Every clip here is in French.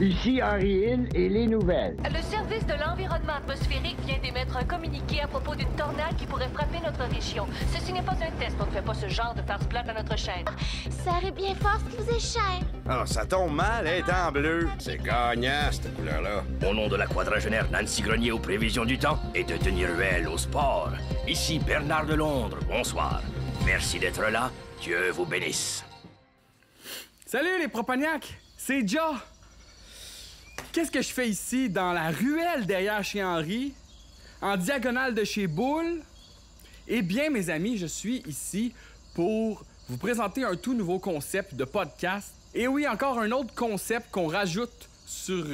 Ici Henry Hill et les nouvelles. Le service de l'environnement atmosphérique vient d'émettre un communiqué à propos d'une tornade qui pourrait frapper notre région. Ceci n'est pas un test, on ne fait pas ce genre de farce plate à notre chaîne. Ça arrive bien fort ce qui vous est cher. Ah, ça tombe mal, elle est en bleu. C'est gagnant, cette couleur-là. Au nom de la quadragénaire Nancy Grenier aux prévisions du temps et de Denis Ruel au sport, ici Bernard de Londres, bonsoir. Merci d'être là, Dieu vous bénisse. Salut les propagnacs, c'est Ja. Qu'est-ce que je fais ici, dans la ruelle derrière chez Henry, en diagonale de chez Boulle? Eh bien, mes amis, je suis ici pour vous présenter un tout nouveau concept de podcast. Et oui, encore un autre concept qu'on rajoute sur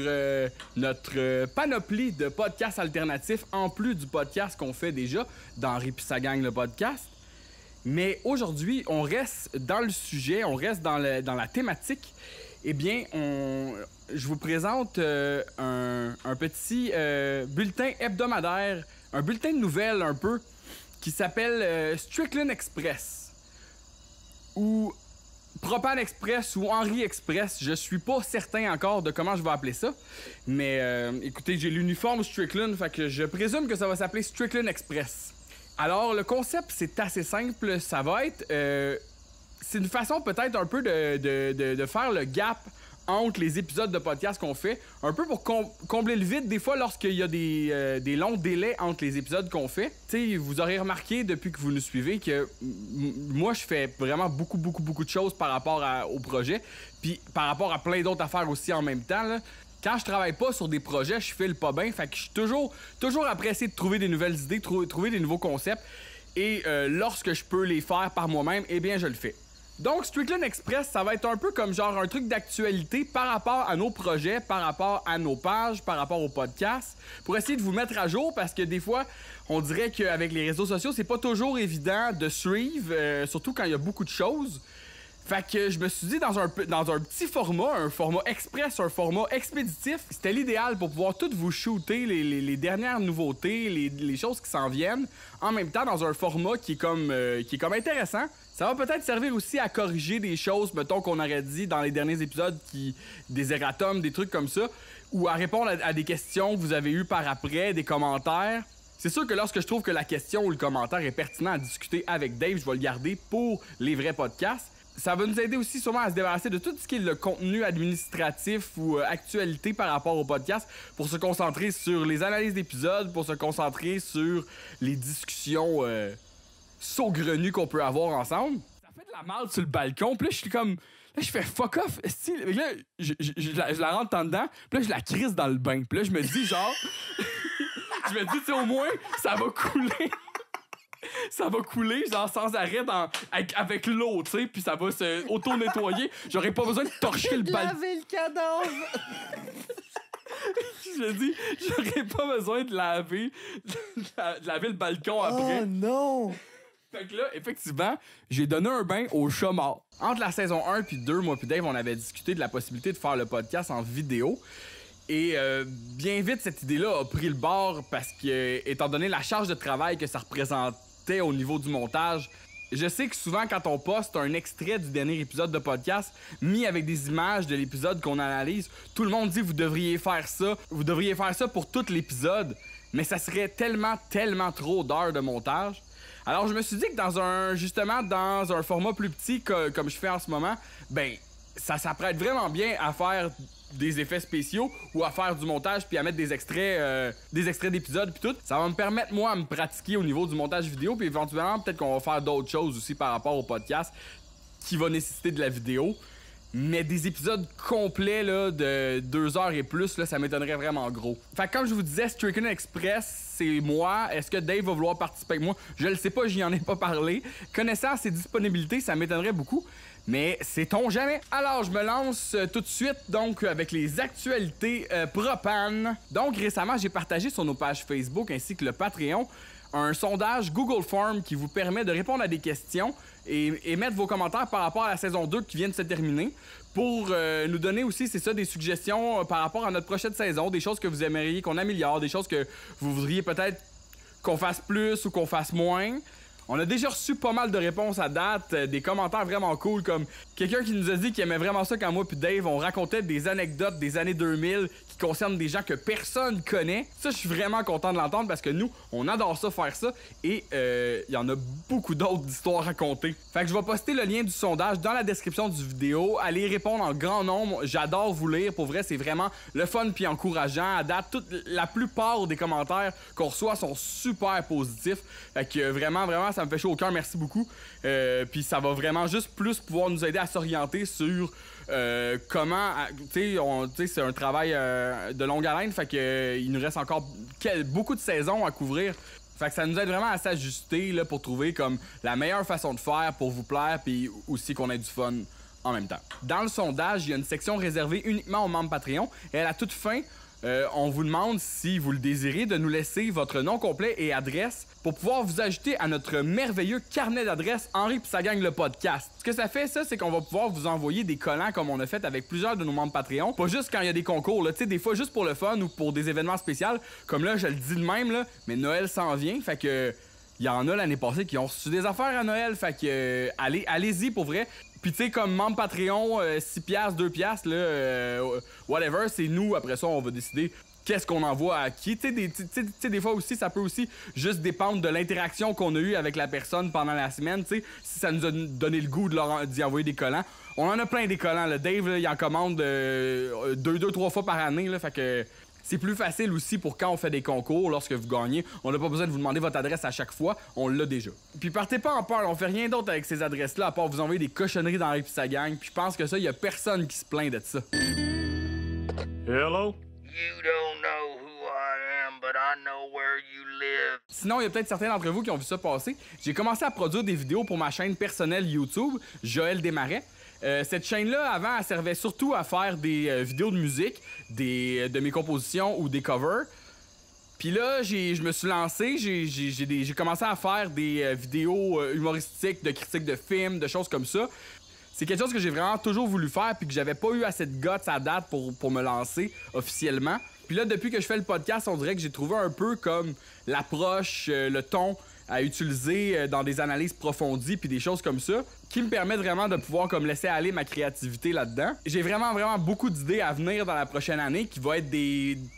notre panoplie de podcasts alternatifs, en plus du podcast qu'on fait déjà dans Henry pis sa gang, le podcast. Mais aujourd'hui, on reste dans le sujet, on reste dans la thématique. Eh bien, je vous présente un petit bulletin hebdomadaire, un bulletin de nouvelles un peu, qui s'appelle Strickland Express, ou Propane Express, ou Henry Express. Je suis pas certain encore de comment je vais appeler ça, mais écoutez, j'ai l'uniforme Strickland, fait que je présume que ça va s'appeler Strickland Express. Alors, le concept, c'est assez simple, ça va être... c'est une façon peut-être un peu de faire le gap entre les épisodes de podcast qu'on fait, un peu pour combler le vide des fois lorsqu'il y a des longs délais entre les épisodes qu'on fait. Tu sais, vous aurez remarqué depuis que vous nous suivez que moi je fais vraiment beaucoup de choses par rapport au projet, puis par rapport à plein d'autres affaires aussi en même temps, là. Quand je travaille pas sur des projets, je file pas bien, fait que je suis toujours après essayer de trouver des nouvelles idées, trouver des nouveaux concepts, et lorsque je peux les faire par moi-même, eh bien je le fais. Donc, Strickland Express, ça va être un peu comme genre un truc d'actualité par rapport à nos projets, par rapport à nos pages, par rapport au podcast, pour essayer de vous mettre à jour, parce que des fois, on dirait qu'avec les réseaux sociaux, c'est pas toujours évident de suivre, surtout quand il y a beaucoup de choses. Fait que je me suis dit, dans un petit format, un format express, un format expéditif, c'était l'idéal pour pouvoir tout vous shooter les dernières nouveautés, les choses qui s'en viennent, en même temps dans un format qui est comme intéressant. Ça va peut-être servir aussi à corriger des choses, mettons, qu'on aurait dit dans les derniers épisodes, des erratums, des trucs comme ça, ou à répondre à des questions que vous avez eues par après, des commentaires. C'est sûr que lorsque je trouve que la question ou le commentaire est pertinent à discuter avec Dave, je vais le garder pour les vrais podcasts. Ça va nous aider aussi sûrement à se débarrasser de tout ce qui est le contenu administratif ou actualité par rapport au podcast, pour se concentrer sur les analyses d'épisodes, pour se concentrer sur les discussions saugrenues qu'on peut avoir ensemble. Ça fait de la merde sur le balcon, puis là je suis comme... Là je fais fuck off, là je la rentre en dedans, puis là je la crisse dans le bain, puis là je me dis genre... je me dis, tu sais, au moins ça va couler. Ça va couler, genre, sans arrêt avec l'eau, tu sais, puis ça va se auto-nettoyer. J'aurais pas besoin de torcher le balcon. Laver le cadavre! Je dis, j'aurais pas besoin de laver le balcon après. Oh non! Fait que là, effectivement, j'ai donné un bain au chat mort. Entre la saison 1 puis 2, moi puis Dave, on avait discuté de la possibilité de faire le podcast en vidéo. Et bien vite, cette idée-là a pris le bord parce que, étant donné la charge de travail que ça représentait au niveau du montage, je sais que souvent quand on poste un extrait du dernier épisode de podcast mis avec des images de l'épisode qu'on analyse, tout le monde dit vous devriez faire ça pour tout l'épisode, mais ça serait tellement trop d'heures de montage. Alors je me suis dit que dans un format plus petit comme je fais en ce moment, ben ça s'apprête vraiment bien à faire des effets spéciaux ou à faire du montage puis à mettre des extraits d'épisodes puis tout. Ça va me permettre moi à me pratiquer au niveau du montage vidéo, puis éventuellement peut-être qu'on va faire d'autres choses aussi par rapport au podcast qui va nécessiter de la vidéo. Mais des épisodes complets là, de 2 heures et plus, là, ça m'étonnerait vraiment gros. Fait que comme je vous disais, Strickland Express, c'est moi. Est-ce que Dave va vouloir participer avec moi? Je le sais pas, j'y en ai pas parlé. Connaissant ses disponibilités, ça m'étonnerait beaucoup. Mais sait-on jamais? Alors, je me lance tout de suite, donc, avec les actualités propane. Donc, récemment, j'ai partagé sur nos pages Facebook ainsi que le Patreon un sondage Google Form qui vous permet de répondre à des questions et mettre vos commentaires par rapport à la saison 2 qui vient de se terminer pour nous donner aussi, c'est ça, des suggestions par rapport à notre prochaine saison, des choses que vous aimeriez qu'on améliore, des choses que vous voudriez peut-être qu'on fasse plus ou qu'on fasse moins. On a déjà reçu pas mal de réponses à date, des commentaires vraiment cool, comme quelqu'un qui nous a dit qu'il aimait vraiment ça quand moi puis Dave, on racontait des anecdotes des années 2000 qui concernent des gens que personne connaît. Ça, je suis vraiment content de l'entendre parce que nous, on adore ça, faire ça, et il y en a beaucoup d'autres d'histoires racontées. Fait que je vais poster le lien du sondage dans la description du vidéo. Allez répondre en grand nombre, j'adore vous lire, pour vrai, c'est vraiment le fun puis encourageant. À date, la plupart des commentaires qu'on reçoit sont super positifs. Fait que vraiment, ça me fait chaud au cœur, merci beaucoup. Puis ça va vraiment juste plus pouvoir nous aider à s'orienter sur comment, tu sais, c'est un travail de longue haleine, fait que il nous reste encore beaucoup de saisons à couvrir. Fait que ça nous aide vraiment à s'ajuster là, pour trouver comme la meilleure façon de faire pour vous plaire, puis aussi qu'on ait du fun en même temps. Dans le sondage, il y a une section réservée uniquement aux membres Patreon, et à la toute fin, on vous demande, si vous le désirez, de nous laisser votre nom complet et adresse pour pouvoir vous ajouter à notre merveilleux carnet d'adresses Henri pis sa gang le podcast. Ce que ça fait, ça, c'est qu'on va pouvoir vous envoyer des collants comme on a fait avec plusieurs de nos membres Patreon. Pas juste quand il y a des concours, là, tu sais, des fois juste pour le fun ou pour des événements spéciaux. Comme là, je le dis de même, là, mais Noël s'en vient, fait que il y en a l'année passée qui ont reçu des affaires à Noël, fait que allez-y pour vrai. Puis tu sais, comme membre Patreon, 6$, 2$, là, whatever, c'est nous, après ça, on va décider qu'est-ce qu'on envoie à qui. Tu sais, des fois aussi, ça peut aussi juste dépendre de l'interaction qu'on a eue avec la personne pendant la semaine, tu sais, si ça nous a donné le goût d'y envoyer des collants. On en a plein des collants, là. Dave, là, il en commande 2-3 fois par année, là, fait que c'est plus facile aussi pour quand on fait des concours, lorsque vous gagnez. On n'a pas besoin de vous demander votre adresse à chaque fois, on l'a déjà. Puis partez pas en peur, on fait rien d'autre avec ces adresses-là à part vous envoyer des cochonneries dans Henri pis sa gang. Puis je pense que ça, y a personne qui se plaint de ça. Hello? You don't know who I am, but I know where you live. Sinon, il y a peut-être certains d'entre vous qui ont vu ça passer. J'ai commencé à produire des vidéos pour ma chaîne personnelle YouTube, Joël Desmarais. Cette chaîne-là, avant, elle servait surtout à faire des vidéos de musique, de mes compositions ou des covers. Puis là, je me suis lancé, j'ai commencé à faire des vidéos humoristiques, de critiques de films, de choses comme ça. C'est quelque chose que j'ai vraiment toujours voulu faire puis que j'avais pas eu assez de guts à date pour me lancer officiellement. Puis là, depuis que je fais le podcast, on dirait que j'ai trouvé un peu comme l'approche, le ton à utiliser dans des analyses profondies puis des choses comme ça, qui me permettent vraiment de pouvoir comme laisser aller ma créativité là-dedans. J'ai vraiment beaucoup d'idées à venir dans la prochaine année, qui va être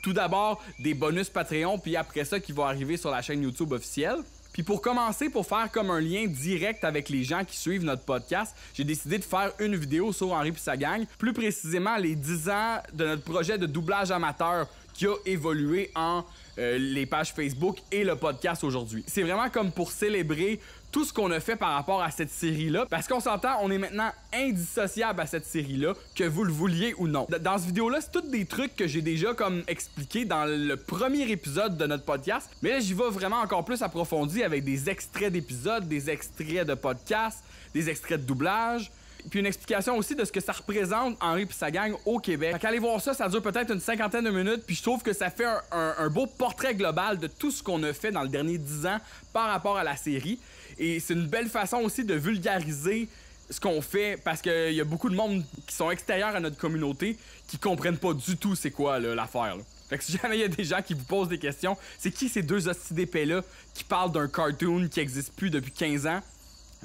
tout d'abord des bonus Patreon, puis après ça qui va arriver sur la chaîne YouTube officielle. Puis pour commencer, pour faire comme un lien direct avec les gens qui suivent notre podcast, j'ai décidé de faire une vidéo sur Henri pis sa gang, plus précisément les 10 ans de notre projet de doublage amateur qui a évolué en les pages Facebook et le podcast aujourd'hui. C'est vraiment comme pour célébrer tout ce qu'on a fait par rapport à cette série-là, parce qu'on s'entend, on est maintenant indissociable à cette série-là, que vous le vouliez ou non. Dans cette vidéo-là, c'est tous des trucs que j'ai déjà comme expliqué dans le premier épisode de notre podcast, mais là, j'y vais vraiment encore plus approfondi avec des extraits d'épisodes, des extraits de podcasts, des extraits de doublage, puis une explication aussi de ce que ça représente Henri pis sa gang au Québec. Fait qu'allez voir ça, ça dure peut-être une 50aine de minutes, puis je trouve que ça fait un beau portrait global de tout ce qu'on a fait dans le dernier 10 ans par rapport à la série. Et c'est une belle façon aussi de vulgariser ce qu'on fait, parce qu'il y a beaucoup de monde qui sont extérieurs à notre communauté qui comprennent pas du tout c'est quoi l'affaire. Fait que si jamais il y a des gens qui vous posent des questions, c'est qui ces deux hosties d'épais-là qui parlent d'un cartoon qui existe plus depuis 15 ans?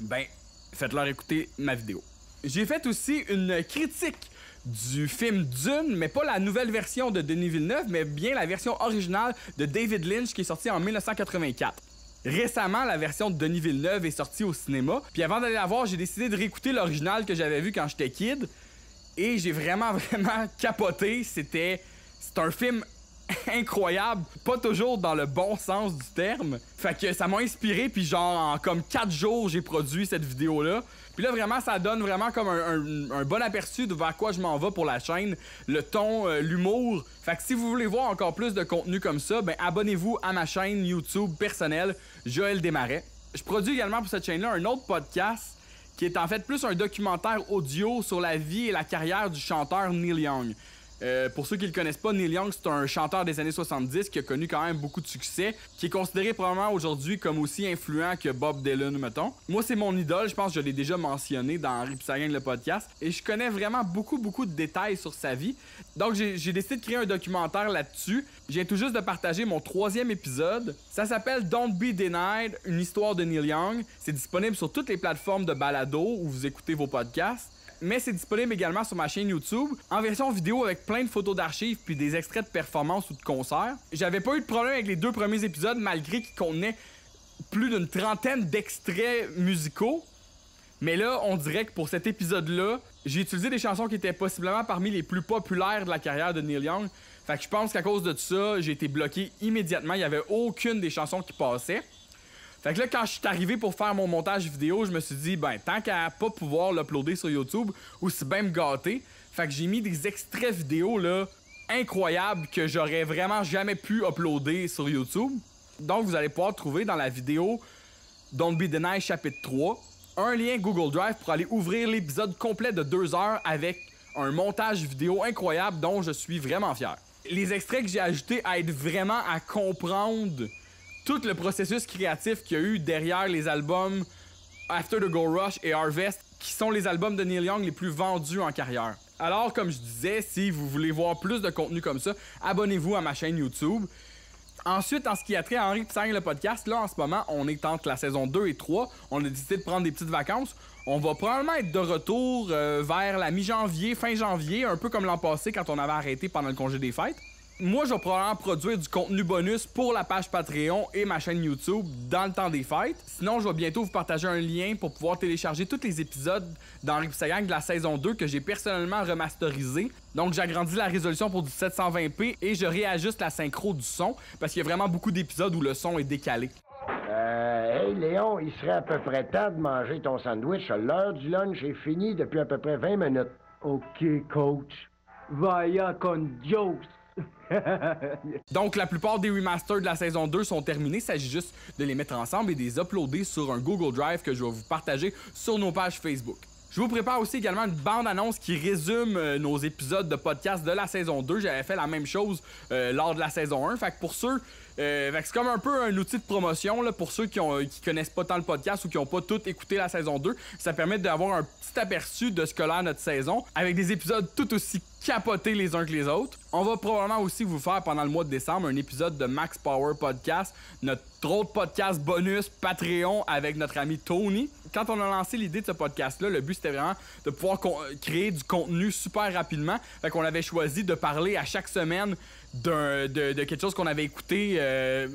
Ben, faites-leur écouter ma vidéo. J'ai fait aussi une critique du film Dune, mais pas la nouvelle version de Denis Villeneuve, mais bien la version originale de David Lynch qui est sortie en 1984. Récemment, la version de Denis Villeneuve est sortie au cinéma, puis avant d'aller la voir, j'ai décidé de réécouter l'original que j'avais vu quand j'étais kid, et j'ai vraiment capoté. C'est un film incroyable, pas toujours dans le bon sens du terme. Fait que ça m'a inspiré, puis genre en comme 4 jours, j'ai produit cette vidéo-là. Puis là, vraiment, ça donne vraiment comme un bon aperçu de vers quoi je m'en vais pour la chaîne, le ton, l'humour. Fait que si vous voulez voir encore plus de contenu comme ça, ben abonnez-vous à ma chaîne YouTube personnelle, Joël Desmarais. Je produis également pour cette chaîne-là un autre podcast qui est en fait plus un documentaire audio sur la vie et la carrière du chanteur Neil Young. Pour ceux qui le connaissent pas, Neil Young, c'est un chanteur des années 70 qui a connu quand même beaucoup de succès, qui est considéré probablement aujourd'hui comme aussi influent que Bob Dylan, mettons. Moi, c'est mon idole, je pense que je l'ai déjà mentionné dans Henri pis sa gang, le podcast, et je connais vraiment beaucoup de détails sur sa vie. Donc, j'ai décidé de créer un documentaire là-dessus. Je viens tout juste de partager mon 3e épisode. Ça s'appelle Don't Be Denied, une histoire de Neil Young. C'est disponible sur toutes les plateformes de balado où vous écoutez vos podcasts. Mais c'est disponible également sur ma chaîne YouTube, en version vidéo avec plein de photos d'archives puis des extraits de performances ou de concerts. J'avais pas eu de problème avec les 2 premiers épisodes, malgré qu'ils contenaient plus d'une trentaine d'extraits musicaux. Mais là, on dirait que pour cet épisode-là, j'ai utilisé des chansons qui étaient possiblement parmi les plus populaires de la carrière de Neil Young. Fait que je pense qu'à cause de ça, j'ai été bloqué immédiatement. Il y avait aucune des chansons qui passaient. Fait que là, quand je suis arrivé pour faire mon montage vidéo, je me suis dit, ben, tant qu'à pas pouvoir l'uploader sur YouTube, aussi bien me gâter. Fait que j'ai mis des extraits vidéo, là, incroyables que j'aurais vraiment jamais pu uploader sur YouTube. Donc, vous allez pouvoir trouver dans la vidéo Don't Be Denied chapitre 3 un lien Google Drive pour aller ouvrir l'épisode complet de 2 heures avec un montage vidéo incroyable dont je suis vraiment fier. Les extraits que j'ai ajoutés aident vraiment à comprendre tout le processus créatif qu'il y a eu derrière les albums After the Gold Rush et Harvest, qui sont les albums de Neil Young les plus vendus en carrière. Alors, comme je disais, si vous voulez voir plus de contenu comme ça, abonnez-vous à ma chaîne YouTube. Ensuite, en ce qui a trait à Henri pis sa gang, le podcast, là, en ce moment, on est entre la saison 2 et 3. On a décidé de prendre des petites vacances. On va probablement être de retour vers la mi-janvier, fin janvier, un peu comme l'an passé quand on avait arrêté pendant le congé des fêtes. Moi, je vais probablement produire du contenu bonus pour la page Patreon et ma chaîne YouTube dans le temps des fêtes. Sinon, je vais bientôt vous partager un lien pour pouvoir télécharger tous les épisodes d'Henri pis sa gang de la saison 2 que j'ai personnellement remasterisé. Donc, j'agrandis la résolution pour du 720p et je réajuste la synchro du son parce qu'il y a vraiment beaucoup d'épisodes où le son est décalé. Hey Léon, il serait à peu près temps de manger ton sandwich. L'heure du lunch est finie depuis à peu près 20 minutes. OK, coach. Vaya con Dios. Donc, la plupart des remasters de la saison 2 sont terminés. Il s'agit juste de les mettre ensemble et de les uploader sur un Google Drive que je vais vous partager sur nos pages Facebook. Je vous prépare aussi également une bande-annonce qui résume nos épisodes de podcast de la saison 2. J'avais fait la même chose lors de la saison 1. Fait que pour ceux... c'est comme un peu un outil de promotion là, pour ceux qui connaissent pas tant le podcast ou qui ont pas tout écouté la saison 2. Ça permet d'avoir un petit aperçu de ce que l'air notre saison, avec des épisodes tout aussi capotés les uns que les autres. On va probablement aussi vous faire pendant le mois de décembre un épisode de Max Power Podcast, notre autre podcast bonus Patreon avec notre ami Tony. Quand on a lancé l'idée de ce podcast-là, le but c'était vraiment de pouvoir créer du contenu super rapidement. Fait qu'on avait choisi de parler à chaque semaine de quelque chose qu'on avait écouté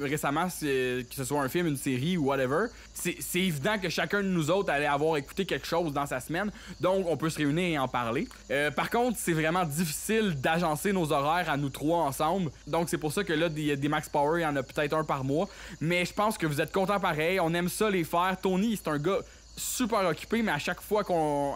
récemment, que ce soit un film, une série ou whatever. C'est évident que chacun de nous autres allait avoir écouté quelque chose dans sa semaine, donc on peut se réunir et en parler. Par contre, c'est vraiment difficile d'agencer nos horaires à nous trois ensemble, donc c'est pour ça que là, des Max Power, il y en a peut-être un par mois, mais je pense que vous êtes contents pareil, on aime ça les faire. Tony, c'est un gars super occupé, mais à chaque fois qu'on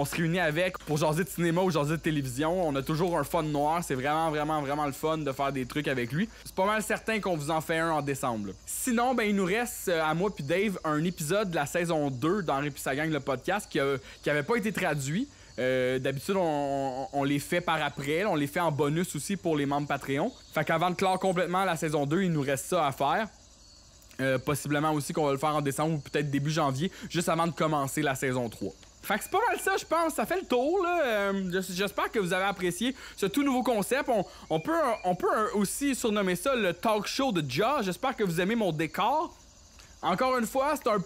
se réunit avec pour jaser de cinéma ou jaser de télévision, on a toujours un fun noir. C'est vraiment le fun de faire des trucs avec lui. C'est pas mal certain qu'on vous en fait un en décembre. Sinon, ben il nous reste à moi puis Dave un épisode de la saison 2 d'Henri pis sa gang, le podcast, qui avait pas été traduit. D'habitude, on les fait par après. On les fait en bonus aussi pour les membres Patreon. Fait qu'avant de clore complètement la saison 2, il nous reste ça à faire. Possiblement aussi qu'on va le faire en décembre ou peut-être début janvier, juste avant de commencer la saison 3. Fait que c'est pas mal ça, je pense. Ça fait le tour, là. J'espère que vous avez apprécié ce tout nouveau concept. On peut aussi surnommer ça le talk show de Ja. J'espère que vous aimez mon décor. Encore une fois, c'est un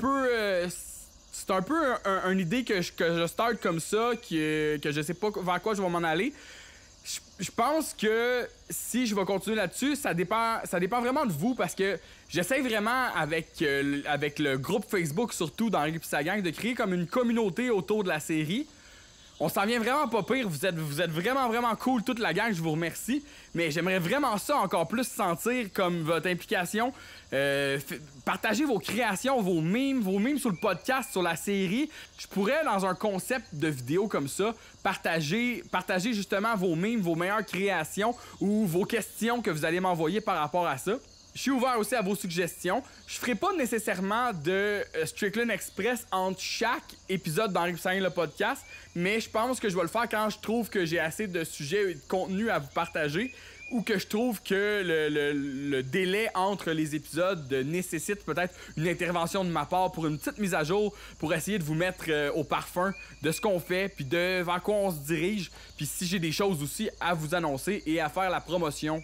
peu une idée que je start comme ça, que je sais pas vers quoi je vais m'en aller. Je pense que si je vais continuer là-dessus, ça dépend vraiment de vous, parce que j'essaie vraiment avec le groupe Facebook, surtout dans Henri pis sa gang, de créer comme une communauté autour de la série. On s'en vient vraiment pas pire, vous êtes vraiment cool toute la gang, je vous remercie, mais j'aimerais vraiment ça encore plus sentir comme votre implication. Partagez vos créations, vos memes sur le podcast, sur la série. Je pourrais, dans un concept de vidéo comme ça, partager justement vos memes, vos meilleures créations ou vos questions que vous allez m'envoyer par rapport à ça. Je suis ouvert aussi à vos suggestions. Je ferai pas nécessairement de Strickland Express entre chaque épisode d'Henri Pissagnac le podcast, mais je pense que je vais le faire quand je trouve que j'ai assez de sujets et de contenu à vous partager ou que je trouve que le délai entre les épisodes nécessite peut-être une intervention de ma part pour une petite mise à jour, pour essayer de vous mettre au parfum de ce qu'on fait, puis de vers quoi on se dirige, puis si j'ai des choses aussi à vous annoncer et à faire la promotion.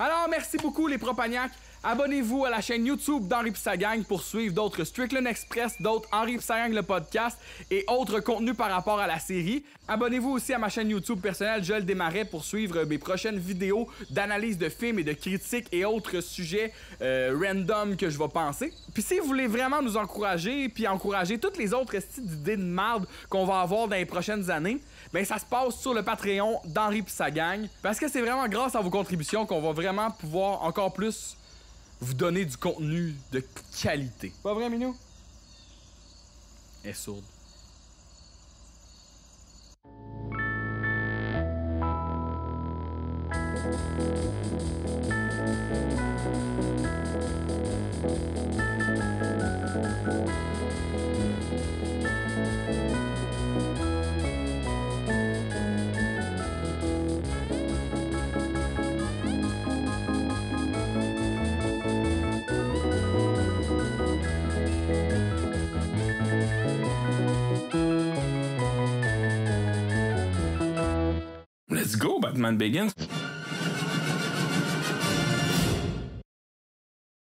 Alors, merci beaucoup les Propagnacs. Abonnez-vous à la chaîne YouTube d'Henri Pissagnac pour suivre d'autres Strickland Express, d'autres Henri Pissagnac le podcast et autres contenus par rapport à la série. Abonnez-vous aussi à ma chaîne YouTube personnelle Joël Desmarais pour suivre mes prochaines vidéos d'analyse de films et de critiques et autres sujets random que je vais penser. Puis si vous voulez vraiment nous encourager puis encourager toutes les autres idées de merde qu'on va avoir dans les prochaines années, ben ça se passe sur le Patreon d'Henri Pissagnac parce que c'est vraiment grâce à vos contributions qu'on va vraiment pouvoir encore plus vous donner du contenu de qualité. Pas vrai, Minou? Elle est sourde. Let's go, Batman Begins.